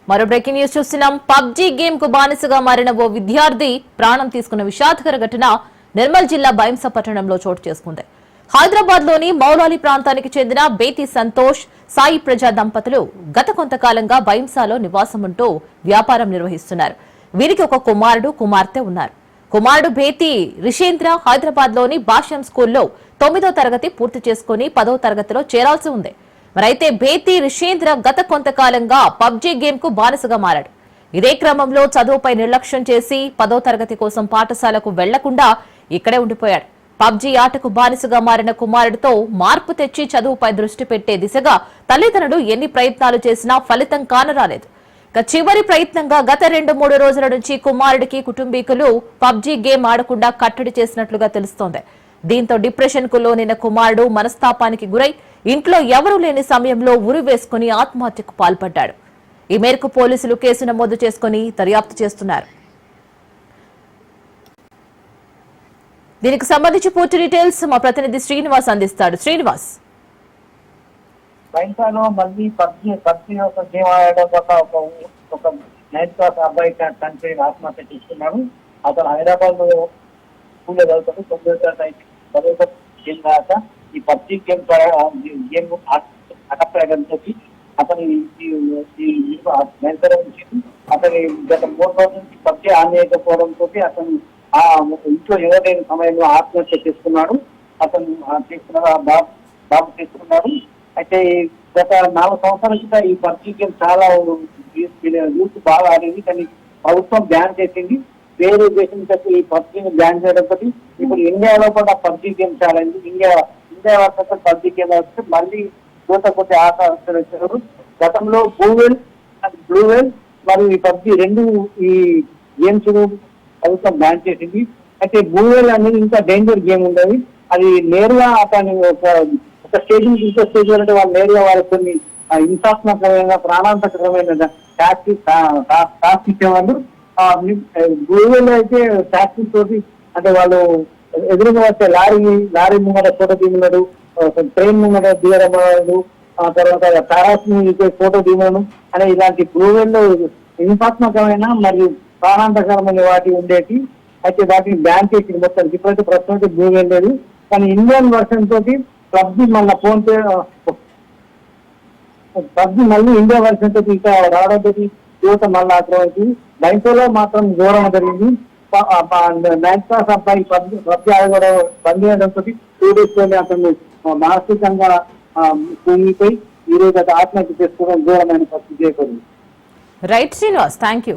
మరో breaking news చూస్తున్నాం. PUBG game కు బానిసగా మారిన ఓ విద్యార్థి ప్రాణం తీసుకున్న విషాదకర ఘటన నిర్మల్ జిల్లా బైంస పట్టణంలో చోటు చేసుకుంది. హైదరాబాద్ లోని మౌలాలి ప్రాంతానికి చెందిన బేతి సంతోష్, సాయి ప్రజా దంపతులు గత కొంతకాలంగా బైంసాలో నివాసముంటూ వ్యాపారం నిర్వహిస్తున్నారు. వీరికి ఒక కుమారుడు, కుమార్తె ఉన్నారు. కుమారుడు బేతి రిషేంద్ర హైదరాబాద్ లోని భాష్యం స్కూల్లో 9వ తరగతి పూర్తి చేసుకుని 10వ తరగతిలో చేరాల్సి ఉంది. మరైతే బేతి రిషేంద్ర గత కొంతకాలంగా పబ్జీ గేమ్ కు బానిసగా మారాడు. ఇదే క్రమంలో చదువుపై నిర్లక్ష్యం చేసి 10వ తరగతి కోసం పాఠశాలకు వెళ్లకుండా ఇక్కడే ఉండిపోయాడు. పబ్జీ ఆటకు బానిసగా మారిన కుమారుడితో మార్పు తెచ్చి చదువుపై దృష్టి పెట్టే దిశగా తల్లిదండ్రులు ఎన్ని ప్రయత్నాలు చేసినా ఫలితం కానరాలేదు. చివరి ప్రయత్నంగా గత 2-3 రోజుల నుంచి కుమారుడికి కుటుంబీకులు పబ్జీ గేమ్ ఆడకుండా కట్టడి చేసినట్లుగా తెలుస్తోంది. దీంతో డిప్రెషన్ కు లోనైన కుమారుడు మనస్తాపానికి గురై ఇంట్లో ఎవరూ లేని సమయంలో ఉరి వేసుకుని ఆత్మహత్యకు పాల్పడ్డాడు. ఈ మేరకు పోలీసులు కేసు నమోదు చేసుకుని దర్యాప్తు చేస్తున్నారు. దీనికి సంబంధించి పూర్తి డీటెయిల్స్ మా ప్రతినిధి శ్రీనివాస్ అందిస్తాడు. శ్రీనివాస్, బైంసాలో మళ్ళీ పబ్జీ ఒక గేమ్ ఆడడం ఒక 9th క్లాస్ అబ్బాయి తండ్రి ఆత్మహత్య చేసుకున్నాడు. అతను హైదరాబాద్ లో స్కూల్లో చదువుతాడు. 9వ తరగతి గేమ్ రాక ఈ పబ్జీ గేమ్ అటప్రయంతో అతని అతని గత 3 రోజుల నుంచి పబ్జీ ఆన్ చేయకపోవడంతో అతను ఆ ఇంట్లో ఎవరైన సమయంలో ఆత్మహత్య చేసుకున్నాడు. అతను బాబు చేసుకున్నాడు. అయితే గత 4 సంవత్సరాల క్రితం ఈ పబ్జీ గేమ్ చాలా యూత్ బాగా ఆడేది, కానీ ప్రభుత్వం బ్యాన్ చేసింది. వేరే దేశం నుంచి ఈ పబ్జీని బ్యాన్ చేయడంతో ఇప్పుడు ఇండియాలో కూడా పబ్జీ గేమ్ చాలా ఇండియా వర్షంతో పబ్జీ గేమ్ వస్తే మళ్ళీ కొద్ది ఆశ వచ్చారు. గతంలో బ్లూవెల్ మరియు ఈ పబ్జీ రెండు ఈ గేమ్స్ ప్రభుత్వం బ్యాన్ చేసింది. అయితే బ్లూవెల్ అనేది ఇంకా డేంజర్ గేమ్ ఉండేది. అది నేరుగా అతను ఒక స్టేజ్ నుంచి ఇంకో స్టేజ్ అంటే వాళ్ళు నేరుగా వాళ్ళ కొన్ని హింసాత్మకమైన ప్రాణాంతకరమైన టాస్క్ ఇచ్చేవాళ్ళు. బ్లూవెల్ అయితే టాక్సీ తోటి అంటే వాళ్ళు ఎదురుగా వచ్చే లారీ ముంగట ఫోటో దిగున్నాడు, ట్రైన్ ముంగట దిగడం, తర్వాత టారాస్ ఫోటో దిగడం అనే ఇలాంటి బ్లూవెల్ హింసాత్మకమైన మరియు ప్రాణాంతకరమైన వాటి ఉండేవి. అయితే వాటిని బ్యాన్ చేసింది మొత్తం. ఇప్పుడైతే ప్రస్తుతం బ్లూవెల్ లేదు, కానీ ఇండియన్ వర్షన్ తోటి పబ్జీ మళ్ళీ పబ్జీ మళ్ళీ ఇండియా వర్షన్ తోటి ఇంకా రావడంతో యువత మళ్ళీ ఆక్రమించి బైంకోలో మాత్రం ఘోరం జరిగింది. 9th క్లాస్ అబ్బాయి పబ్జీ ఆడడం బంద్ చేయడంతో 2 days లోనే అతను మానసికంగా కుంగిపోయి ఈ రోజు అతను ఆత్మహత్య చేసుకోవడం ఘోరమైన పరిస్థితి ఏర్పడింది. Right Srinivas, thank you.